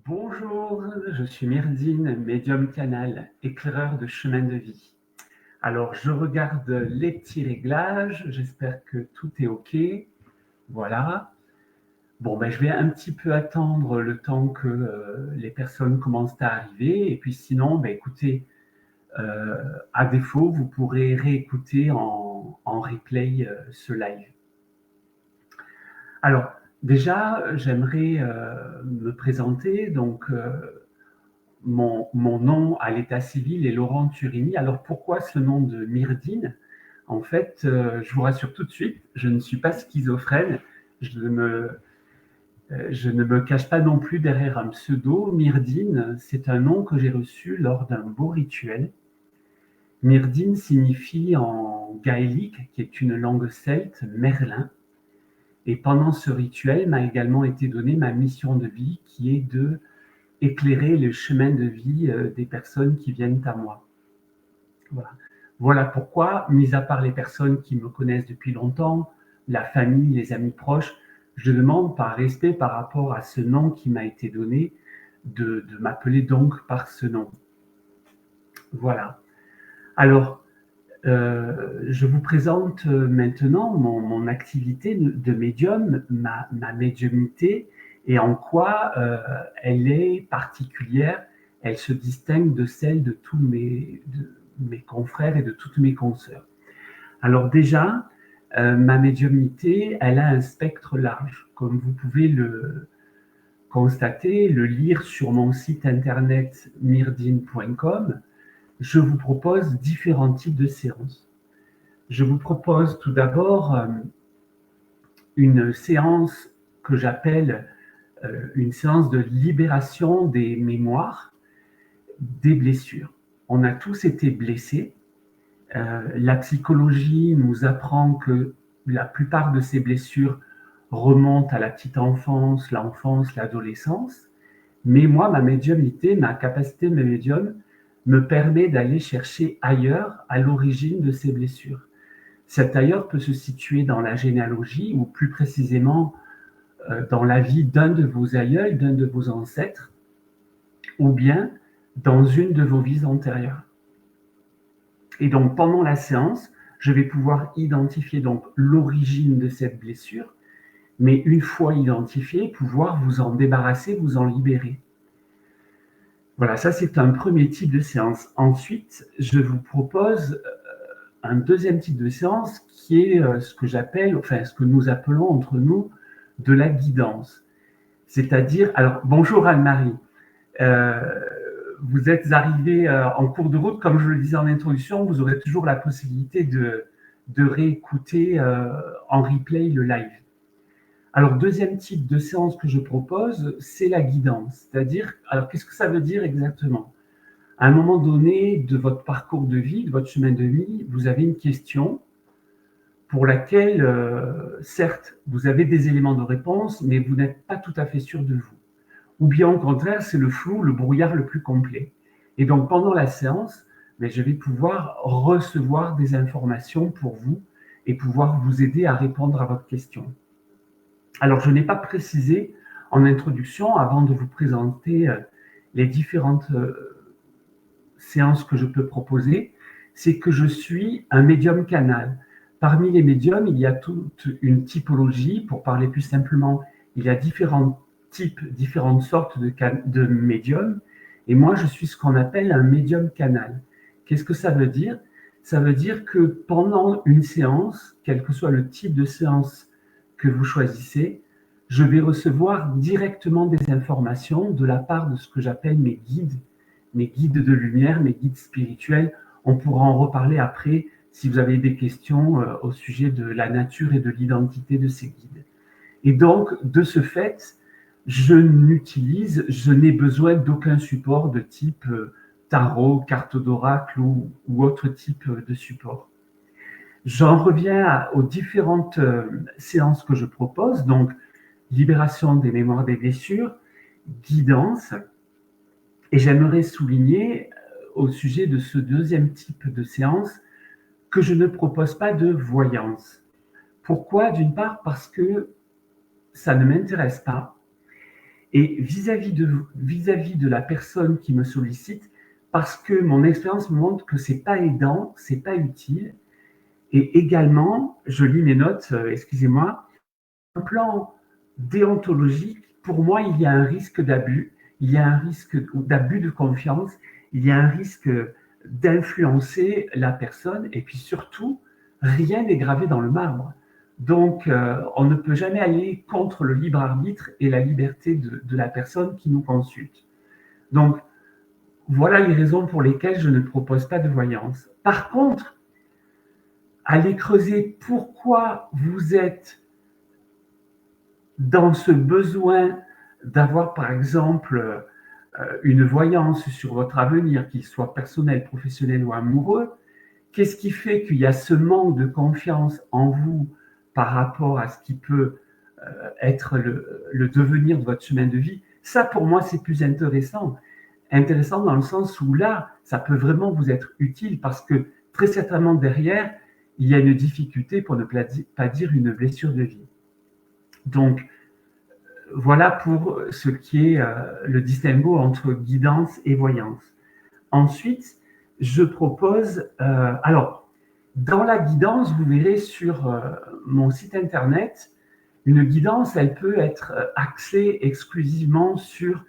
Bonjour, je suis Myrdine, médium canal, éclaireur de chemin de vie. Alors, je regarde les petits réglages, j'espère que tout est OK. Voilà. Bon, ben, je vais un petit peu attendre le temps que les personnes commencent à arriver. Et puis sinon, ben, écoutez, euh, à défaut, vous pourrez réécouter en replay ce live. Alors, déjà, j'aimerais me présenter. Donc, mon nom à l'état civil est Laurent Turini. Alors pourquoi ce nom de Myrdine? En fait, je vous rassure tout de suite, je ne suis pas schizophrène, je je ne me cache pas non plus derrière un pseudo. Myrdine, c'est un nom que j'ai reçu lors d'un beau rituel. Myrdine signifie en gaélique, qui est une langue celte, Merlin. Et pendant ce rituel m'a également été donnée ma mission de vie, qui est de éclairer le chemin de vie des personnes qui viennent à moi. Voilà. Voilà pourquoi, mis à part les personnes qui me connaissent depuis longtemps, la famille, les amis proches, je demande par respect par rapport à ce nom qui m'a été donné de m'appeler donc par ce nom. Voilà. Alors, je vous présente maintenant mon activité de médium, ma médiumnité, et en quoi elle est particulière, elle se distingue de celle de tous de mes confrères et de toutes mes consoeurs. Alors déjà, ma médiumnité, elle a un spectre large, comme vous pouvez le constater, le lire sur mon site internet myrdine.com. Je vous propose différents types de séances. Je vous propose tout d'abord une séance que j'appelle une séance de libération des mémoires, des blessures. On a tous été blessés. La psychologie nous apprend que la plupart de ces blessures remontent à la petite enfance, l'enfance, l'adolescence. Mais moi, ma médiumnité, ma capacité de médium me permet d'aller chercher ailleurs, à l'origine de ces blessures. Cet ailleurs peut se situer dans la généalogie ou plus précisément dans la vie d'un de vos aïeuls, d'un de vos ancêtres, ou bien dans une de vos vies antérieures. Et donc pendant la séance, je vais pouvoir identifier donc l'origine de cette blessure, mais une fois identifiée, pouvoir vous en débarrasser, vous en libérer. Voilà, ça c'est un premier type de séance. Ensuite, je vous propose un deuxième type de séance qui est ce que j'appelle, enfin ce que nous appelons entre nous de la guidance. C'est-à-dire, alors bonjour Anne-Marie, euh, vous êtes arrivée en cours de route, comme je le disais en introduction, vous aurez toujours la possibilité de réécouter en replay le live. Alors deuxième type de séance que je propose, c'est la guidance. C'est-à-dire, alors qu'est-ce que ça veut dire exactement? À un moment donné de votre parcours de vie, de votre chemin de vie, vous avez une question pour laquelle, certes, vous avez des éléments de réponse, mais vous n'êtes pas tout à fait sûr de vous. Ou bien au contraire, c'est le flou, le brouillard le plus complet. Et donc pendant la séance, je vais pouvoir recevoir des informations pour vous et pouvoir vous aider à répondre à votre question. Alors je n'ai pas précisé en introduction, avant de vous présenter les différentes séances que je peux proposer, c'est que je suis un médium canal. Parmi les médiums, il y a toute une typologie. Pour parler plus simplement, il y a différents types, différentes sortes de médiums. Et moi, je suis ce qu'on appelle un médium canal. Qu'est-ce que ça veut dire? Ça veut dire que pendant une séance, quel que soit le type de séance que vous choisissez, je vais recevoir directement des informations de la part de ce que j'appelle mes guides de lumière, mes guides spirituels. On pourra en reparler après si vous avez des questions au sujet de la nature et de l'identité de ces guides. Et donc, de ce fait, je n'ai besoin d'aucun support de type tarot, carte d'oracle ou autre type de support. J'en reviens aux différentes séances que je propose, donc libération des mémoires des blessures, guidance, et j'aimerais souligner au sujet de ce deuxième type de séance que je ne propose pas de voyance. Pourquoi? D'une part parce que ça ne m'intéresse pas Et vis-à-vis de la personne qui me sollicite, parce que mon expérience me montre que c'est pas aidant, c'est pas utile. Et également, je lis mes notes, excusez-moi, un plan déontologique, pour moi, il y a un risque d'abus, il y a un risque d'abus de confiance, il y a un risque d'influencer la personne, et puis surtout, rien n'est gravé dans le marbre. Donc, on ne peut jamais aller contre le libre arbitre et la liberté de la personne qui nous consulte. Donc, voilà les raisons pour lesquelles je ne propose pas de voyance. Par contre, allez creuser pourquoi vous êtes dans ce besoin d'avoir, par exemple, une voyance sur votre avenir, qu'il soit personnel, professionnel ou amoureux. Qu'est-ce qui fait qu'il y a ce manque de confiance en vous par rapport à ce qui peut être le devenir de votre chemin de vie? Ça, pour moi, c'est plus intéressant. Intéressant dans le sens où là, ça peut vraiment vous être utile parce que très certainement derrière, il y a une difficulté, pour ne pas dire une blessure de vie. Donc, voilà pour ce qui est le distinguo entre guidance et voyance. Ensuite, je propose, alors, dans la guidance, vous verrez sur mon site internet, une guidance, elle peut être axée exclusivement sur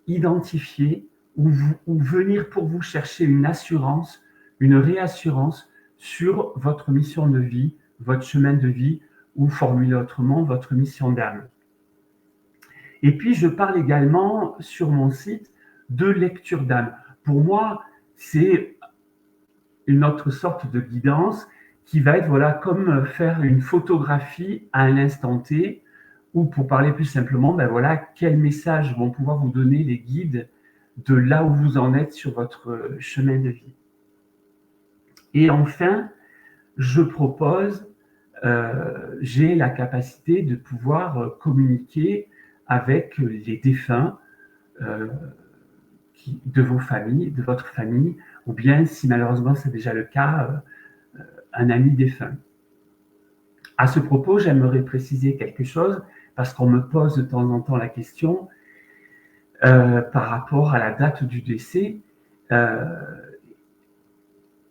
identifier ou venir pour vous chercher une assurance, une réassurance sur votre mission de vie, votre chemin de vie, ou formulé autrement, votre mission d'âme. Et puis, je parle également sur mon site de lecture d'âme. Pour moi, c'est une autre sorte de guidance qui va être, voilà, comme faire une photographie à un instant T, ou pour parler plus simplement, ben voilà, quels messages vont pouvoir vous donner les guides de là où vous en êtes sur votre chemin de vie. Et enfin, je propose, j'ai la capacité de pouvoir communiquer avec les défunts de vos familles, de votre famille, ou bien, si malheureusement c'est déjà le cas, un ami défunt. À ce propos, j'aimerais préciser quelque chose, parce qu'on me pose de temps en temps la question par rapport à la date du décès.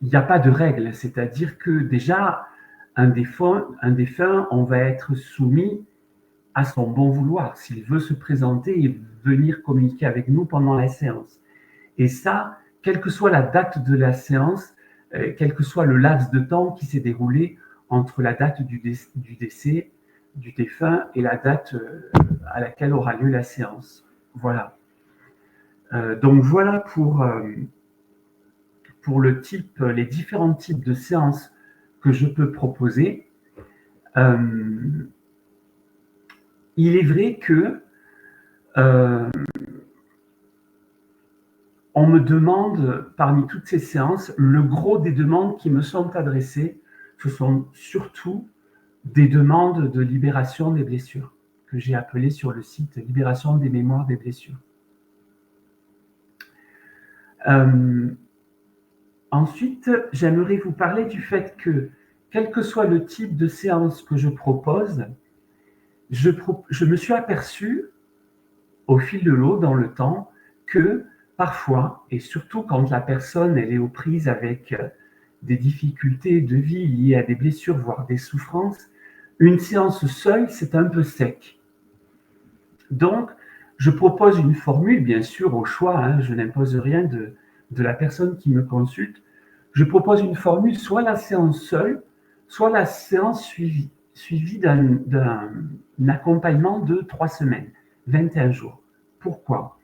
Il n'y a pas de règle, c'est-à-dire que déjà, un défunt, on va être soumis à son bon vouloir, s'il veut se présenter et venir communiquer avec nous pendant la séance. Et ça, quelle que soit la date de la séance, quel que soit le laps de temps qui s'est déroulé entre la date du décès du défunt et la date à laquelle aura lieu la séance. Voilà. Donc voilà pour les différents types de séances que je peux proposer. Il est vrai que on me demande, parmi toutes ces séances, le gros des demandes qui me sont adressées, ce sont surtout des demandes de libération des blessures, que j'ai appelées sur le site Libération des mémoires des blessures. Ensuite, j'aimerais vous parler du fait que, quel que soit le type de séance que je propose, je me suis aperçu, au fil de l'eau, dans le temps, que parfois, et surtout quand la personne elle est aux prises avec des difficultés de vie liées à des blessures, voire des souffrances, une séance seule, c'est un peu sec. Donc, je propose une formule, bien sûr, au choix, hein, je n'impose rien de la personne qui me consulte. Je propose une formule, soit la séance seule, soit la séance suivie d'un accompagnement de 3 semaines, 21 jours. Pourquoi ?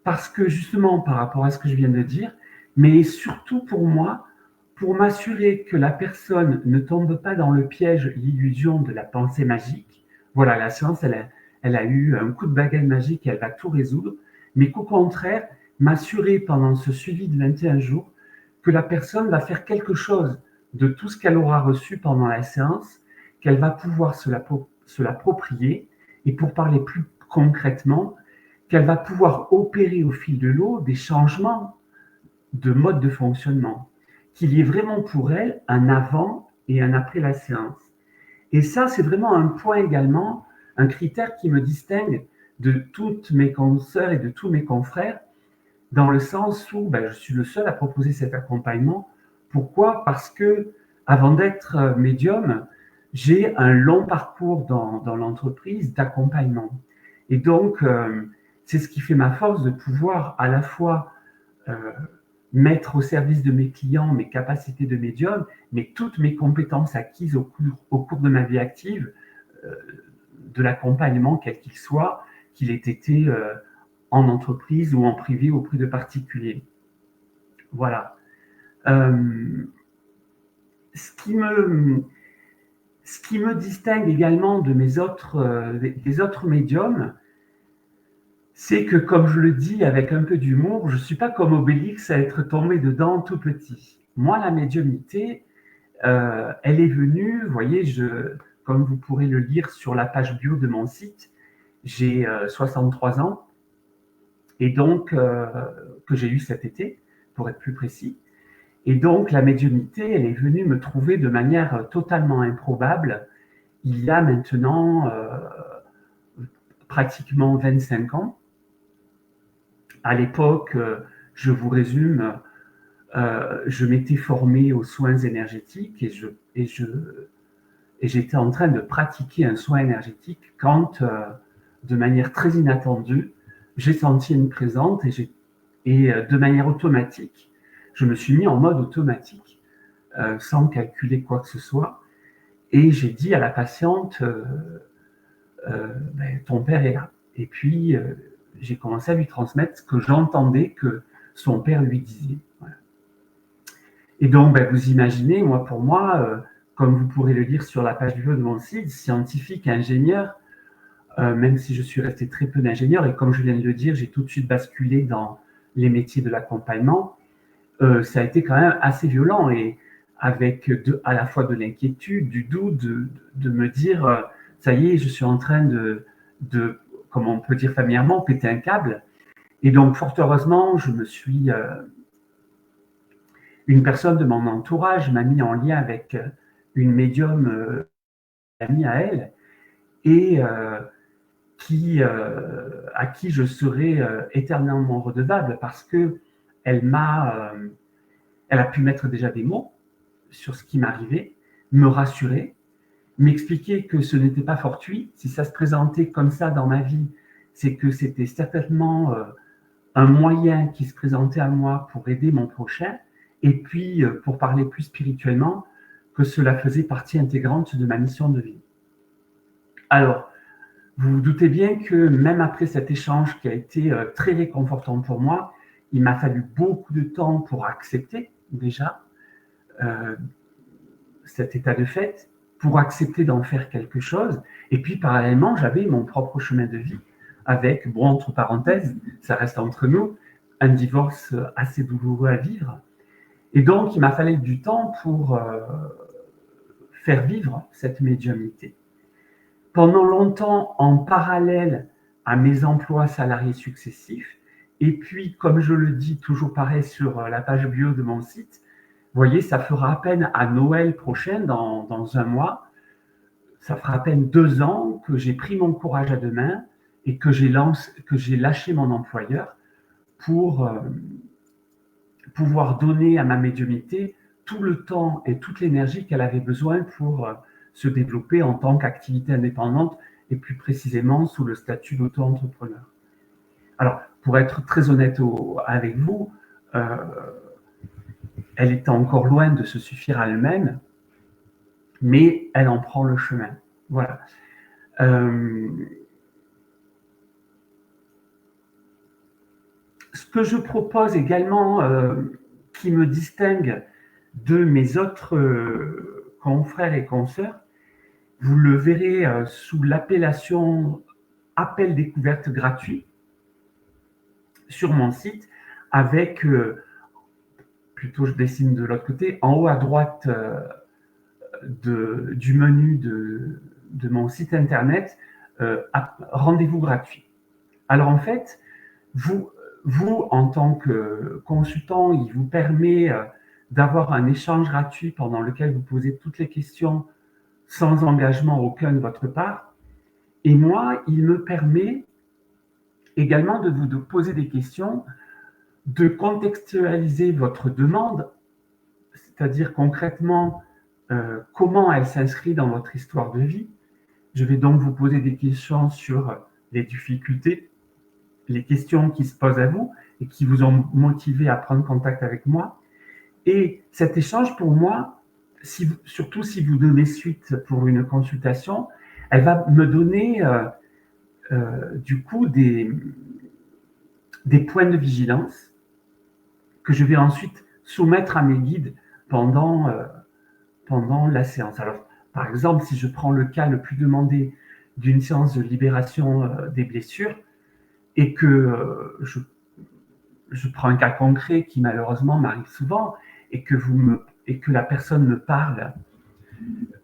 Parce que justement, par rapport à ce que je viens de dire, mais surtout pour moi, pour m'assurer que la personne ne tombe pas dans le piège, l'illusion de la pensée magique. Voilà, la séance, elle a eu un coup de baguette magique et elle va tout résoudre, mais qu'au contraire, m'assurer pendant ce suivi de 21 jours que la personne va faire quelque chose de tout ce qu'elle aura reçu pendant la séance, qu'elle va pouvoir se l'approprier, et pour parler plus concrètement, qu'elle va pouvoir opérer au fil de l'eau des changements de mode de fonctionnement, qu'il y ait vraiment pour elle un avant et un après la séance. Et ça, c'est vraiment un point également, un critère qui me distingue de toutes mes consoeurs et de tous mes confrères, dans le sens où je suis le seul à proposer cet accompagnement. Pourquoi? Parce que avant d'être médium, j'ai un long parcours dans l'entreprise d'accompagnement. Et donc, c'est ce qui fait ma force de pouvoir à la fois mettre au service de mes clients mes capacités de médium, mais toutes mes compétences acquises au cours de ma vie active, de l'accompagnement, quel qu'il soit, qu'il ait été en entreprise ou en privé auprès de particuliers. Voilà. Ce qui me distingue également de des autres médiums, c'est que, comme je le dis avec un peu d'humour, je ne suis pas comme Obélix à être tombé dedans tout petit. Moi, la médiumnité, elle est venue, vous voyez, comme vous pourrez le lire sur la page bio de mon site, j'ai 63 ans, et donc que j'ai eu cet été, pour être plus précis. Et donc la médiumnité, elle est venue me trouver de manière totalement improbable, il y a maintenant pratiquement 25 ans. À l'époque, je vous résume, je m'étais formé aux soins énergétiques et j'étais en train de pratiquer un soin énergétique quand, de manière très inattendue, j'ai senti une présence et de manière automatique, je me suis mis en mode automatique, sans calculer quoi que ce soit, et j'ai dit à la patiente, ton père est là. Et puis, j'ai commencé à lui transmettre ce que j'entendais que son père lui disait. Voilà. Et donc, vous imaginez, pour moi, comme vous pourrez le lire sur la page du de mon site, scientifique, ingénieur, même si je suis resté très peu d'ingénieur, et comme je viens de le dire, j'ai tout de suite basculé dans les métiers de l'accompagnement, ça a été quand même assez violent, et avec à la fois de l'inquiétude, du doute, de me dire, ça y est, je suis en train de, comme on peut dire familièrement, péter un câble. Et donc, fort heureusement, une personne de mon entourage m'a mis en lien avec une médium amie à elle, et à qui je serai éternellement redevable, parce que elle a pu mettre déjà des mots sur ce qui m'arrivait, me rassurer, m'expliquer que ce n'était pas fortuit. Si ça se présentait comme ça dans ma vie, c'est que c'était certainement un moyen qui se présentait à moi pour aider mon prochain, et puis, pour parler plus spirituellement, que cela faisait partie intégrante de ma mission de vie. Alors, vous vous doutez bien que même après cet échange qui a été très réconfortant pour moi, il m'a fallu beaucoup de temps pour accepter déjà cet état de fait, pour accepter d'en faire quelque chose. Et puis, parallèlement, j'avais mon propre chemin de vie avec, entre parenthèses, ça reste entre nous, un divorce assez douloureux à vivre. Et donc, il m'a fallu du temps pour faire vivre cette médiumnité. Pendant longtemps, en parallèle à mes emplois salariés successifs, et puis, comme je le dis toujours pareil sur la page bio de mon site, vous voyez, ça fera à peine à Noël prochain, dans un mois, ça fera à peine 2 ans que j'ai pris mon courage à deux mains et que j'ai lâché mon employeur pour pouvoir donner à ma médiumnité tout le temps et toute l'énergie qu'elle avait besoin pour se développer en tant qu'activité indépendante, et plus précisément sous le statut d'auto-entrepreneur. Alors, pour être très honnête avec vous, elle était encore loin de se suffire à elle-même, mais elle en prend le chemin. Voilà. Ce que je propose également, qui me distingue de mes autres confrères et consoeurs, vous le verrez sous l'appellation appel découverte gratuit sur mon site, avec, plutôt je dessine de l'autre côté, en haut à droite du menu de mon site internet, rendez-vous gratuit. Alors en fait, vous, en tant que consultant, il vous permet d'avoir un échange gratuit pendant lequel vous posez toutes les questions sans engagement aucun de votre part. Et moi, il me permet également de vous poser des questions, de contextualiser votre demande, c'est-à-dire concrètement comment elle s'inscrit dans votre histoire de vie. Je vais donc vous poser des questions sur les difficultés, les questions qui se posent à vous et qui vous ont motivé à prendre contact avec moi. Et cet échange, pour moi, surtout si vous donnez suite pour une consultation, elle va me donner du coup des points de vigilance que je vais ensuite soumettre à mes guides pendant la séance. Alors, par exemple, si je prends le cas le plus demandé d'une séance de libération des blessures et que je prends un cas concret qui malheureusement m'arrive souvent et que la personne me parle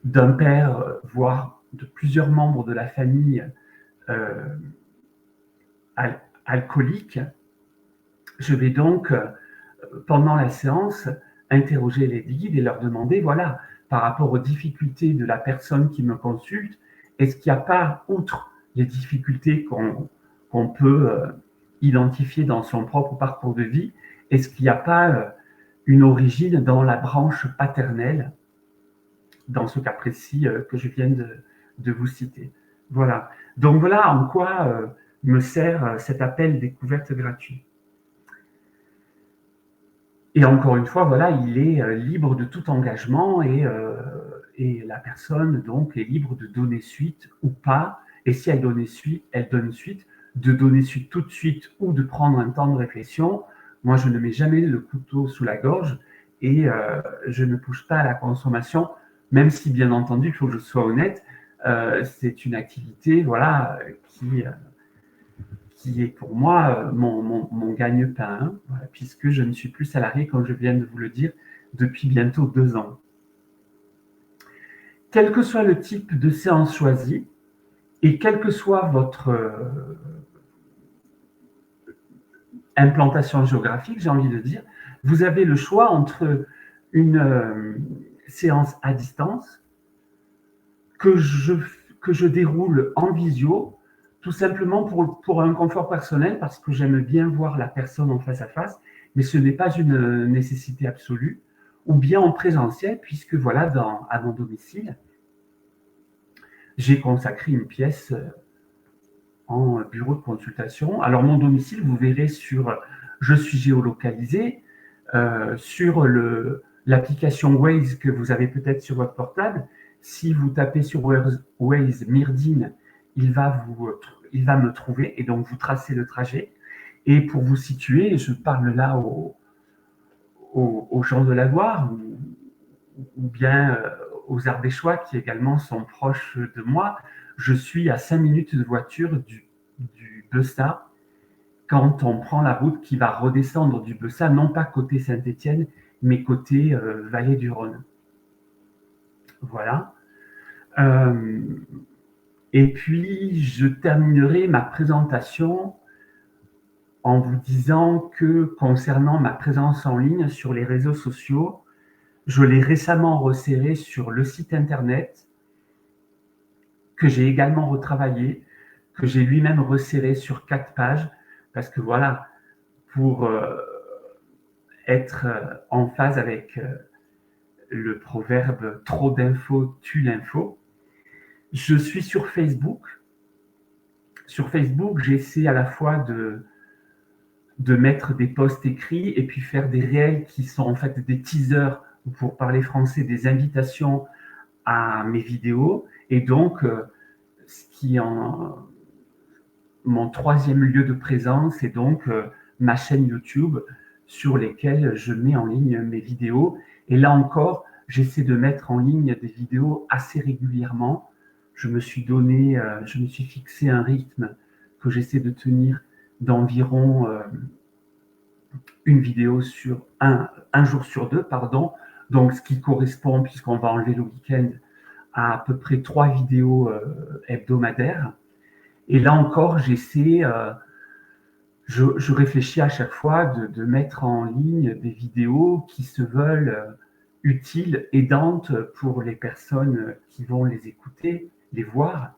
d'un père, voire de plusieurs membres de la famille euh, alcoolique, je vais donc, pendant la séance, interroger les guides et leur demander, voilà, par rapport aux difficultés de la personne qui me consulte, est-ce qu'il n'y a pas, outre les difficultés qu'on peut identifier dans son propre parcours de vie, est-ce qu'il n'y a pas une origine dans la branche paternelle, dans ce cas précis que je viens de vous citer. Voilà. Donc voilà en quoi me sert cet appel découverte gratuit. Et encore une fois, voilà, il est libre de tout engagement et la personne donc est libre de donner suite ou pas. Et si elle donne suite, de donner suite tout de suite ou de prendre un temps de réflexion. Moi, je ne mets jamais le couteau sous la gorge et je ne pousse pas à la consommation, même si bien entendu, il faut que je sois honnête, c'est une activité, voilà, qui est pour moi mon gagne-pain, hein, voilà, puisque je ne suis plus salarié, comme je viens de vous le dire, depuis bientôt 2 ans. Quel que soit le type de séance choisie, et quelle que soit votre implantation géographique, j'ai envie de dire, vous avez le choix entre une séance à distance que je déroule en visio, tout simplement pour un confort personnel, parce que j'aime bien voir la personne en face à face, mais ce n'est pas une nécessité absolue, ou bien en présentiel, puisque voilà, à mon domicile, j'ai consacré une pièce en bureau de consultation. Alors mon domicile, vous verrez je suis géolocalisé, sur l'application Waze que vous avez peut-être sur votre portable. Si vous tapez sur Waze Myrdine, il va me trouver et donc vous tracez le trajet. Et pour vous situer, je parle là aux gens de la Loire ou bien aux Ardéchois qui également sont proches de moi. Je suis à 5 minutes de voiture du Bessat quand on prend la route qui va redescendre du Bessat, non pas côté Saint-Étienne, mais côté vallée du Rhône. Voilà. Et puis, je terminerai ma présentation en vous disant que concernant ma présence en ligne sur les réseaux sociaux, je l'ai récemment resserré sur le site internet, que j'ai également retravaillé, que j'ai lui-même resserré sur 4 pages, parce que voilà, pour être en phase avec le proverbe trop d'infos tue l'info. Je suis sur Facebook. Sur Facebook, j'essaie à la fois de mettre des posts écrits et puis faire des réels qui sont en fait des teasers, ou pour parler français, des invitations à mes vidéos. Et donc, ce qui en mon troisième lieu de présence est donc ma chaîne YouTube sur lesquelles je mets en ligne mes vidéos. Et là encore, j'essaie de mettre en ligne des vidéos assez régulièrement. Je me suis fixé un rythme que j'essaie de tenir d'environ une vidéo sur un jour sur 2, pardon. Donc, ce qui correspond, puisqu'on va enlever le week-end, à peu près 3 vidéos hebdomadaires. Et là encore, je réfléchis à chaque fois de mettre en ligne des vidéos qui se veulent utiles, aidantes pour les personnes qui vont les écouter, les voir.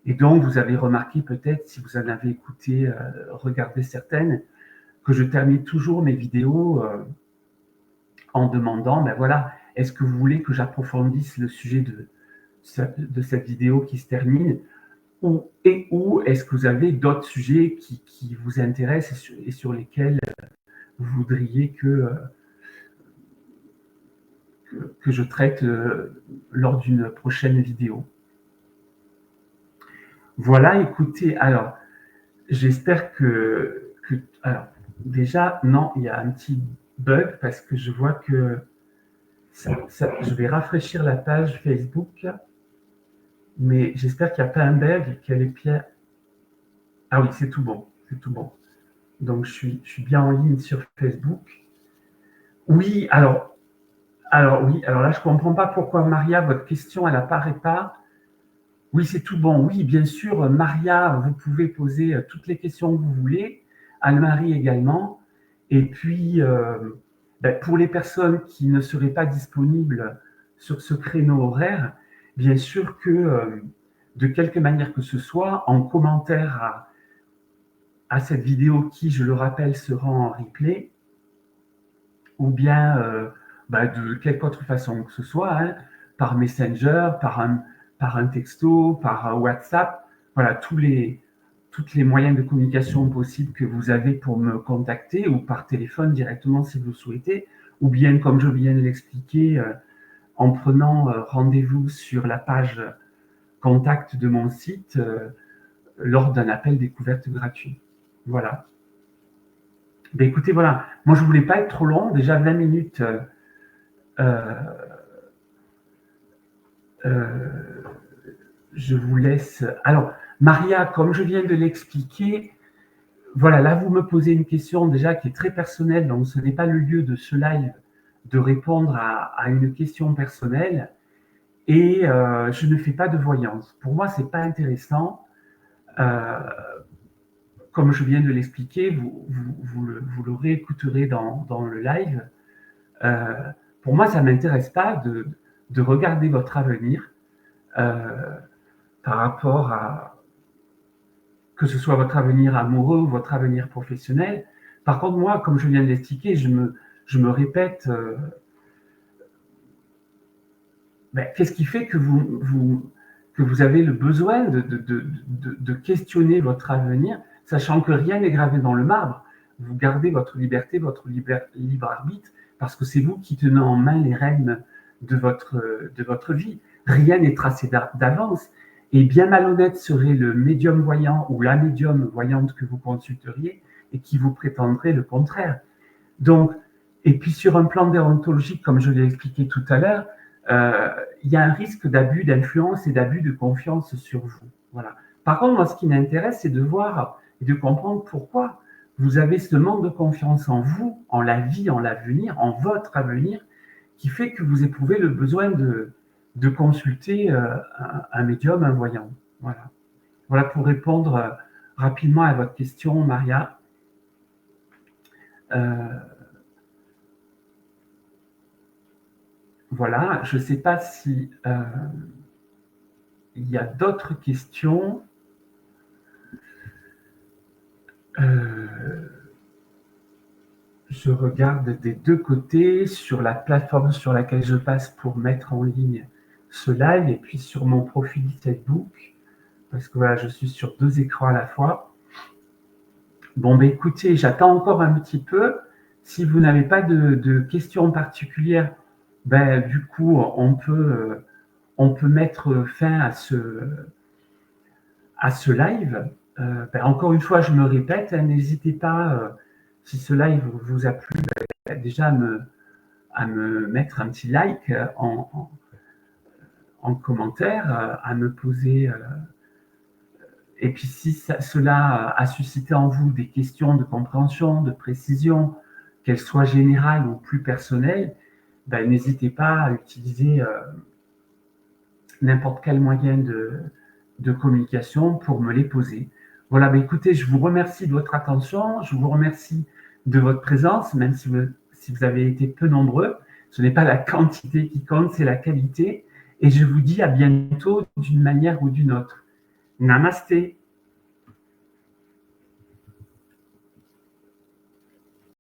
Et donc, vous avez remarqué peut-être, si vous en avez écouté, regardé certaines, que je termine toujours mes vidéos en demandant, ben voilà, est-ce que vous voulez que j'approfondisse le sujet de cette vidéo qui se termine, ou est-ce que vous avez d'autres sujets qui vous intéressent et sur lesquels vous voudriez que je traite lors d'une prochaine vidéo. Voilà, écoutez, alors, j'espère alors, déjà, non, il y a un petit bug parce que je vois que je vais rafraîchir la page Facebook, mais j'espère qu'il n'y a pas un bug et qu'il y a les pieds. Ah oui, c'est tout bon, c'est tout bon. Donc, je suis bien en ligne sur Facebook. Oui, alors oui, alors là, je ne comprends pas pourquoi, Maria, votre question, elle n'apparaît pas. Oui, c'est tout bon. Oui, bien sûr, Maria, vous pouvez poser toutes les questions que vous voulez. Anne-Marie également. Et puis, pour les personnes qui ne seraient pas disponibles sur ce créneau horaire, bien sûr que de quelque manière que ce soit, en commentaire à cette vidéo qui, je le rappelle, sera en replay, ou bien de quelque autre façon que ce soit, hein, par Messenger, par un texto, par WhatsApp, voilà, tous les moyens de communication possibles que vous avez pour me contacter, ou par téléphone directement si vous le souhaitez, ou bien, comme je viens de l'expliquer, en prenant rendez-vous sur la page contact de mon site lors d'un appel découverte gratuit. Voilà. Ben écoutez, voilà, moi je ne voulais pas être trop long, déjà 20 minutes. Je vous laisse. Alors, Maria, comme je viens de l'expliquer, voilà, là vous me posez une question déjà qui est très personnelle, donc ce n'est pas le lieu de ce live de répondre à une question personnelle, et je ne fais pas de voyance. Pour moi, c'est pas intéressant. Comme je viens de l'expliquer, vous le réécouterez dans le live. Pour moi, ça ne m'intéresse pas de regarder votre avenir par rapport à que ce soit votre avenir amoureux ou votre avenir professionnel. Par contre, moi, comme je viens de l'expliquer, je me répète, qu'est-ce qui fait que vous avez le besoin de questionner votre avenir, sachant que rien n'est gravé dans le marbre. Vous gardez votre liberté, votre libre arbitre, parce que c'est vous qui tenez en main les rênes de votre vie. Rien n'est tracé d'avance. Et bien malhonnête serait le médium voyant ou la médium voyante que vous consulteriez et qui vous prétendrait le contraire. Donc, et puis sur un plan déontologique, comme je l'ai expliqué tout à l'heure, il y a un risque d'abus d'influence et d'abus de confiance sur vous. Voilà. Par contre, moi, ce qui m'intéresse, c'est de voir et de comprendre pourquoi vous avez ce manque de confiance en vous, en la vie, en l'avenir, en votre avenir, qui fait que vous éprouvez le besoin de consulter un médium, un voyant. Voilà. Voilà pour répondre rapidement à votre question, Maria. Voilà, je ne sais pas si il y a d'autres questions. Je regarde des deux côtés sur la plateforme sur laquelle je passe pour mettre en ligne ce live et puis sur mon profil Facebook, parce que voilà, je suis sur deux écrans à la fois. Bon, ben écoutez, j'attends encore un petit peu. Si vous n'avez pas de questions particulières, ben du coup, on peut mettre fin à ce live. Encore une fois, je me répète, hein, n'hésitez pas, si ce live vous a plu, déjà à me mettre un petit like en commentaire, à me poser. Et puis si cela a suscité en vous des questions de compréhension, de précision, qu'elles soient générales ou plus personnelles, n'hésitez pas à utiliser n'importe quel moyen de communication pour me les poser. Voilà, écoutez, je vous remercie de votre attention, je vous remercie de votre présence, même si vous avez été peu nombreux. Ce n'est pas la quantité qui compte, c'est la qualité. Et je vous dis à bientôt d'une manière ou d'une autre. Namasté.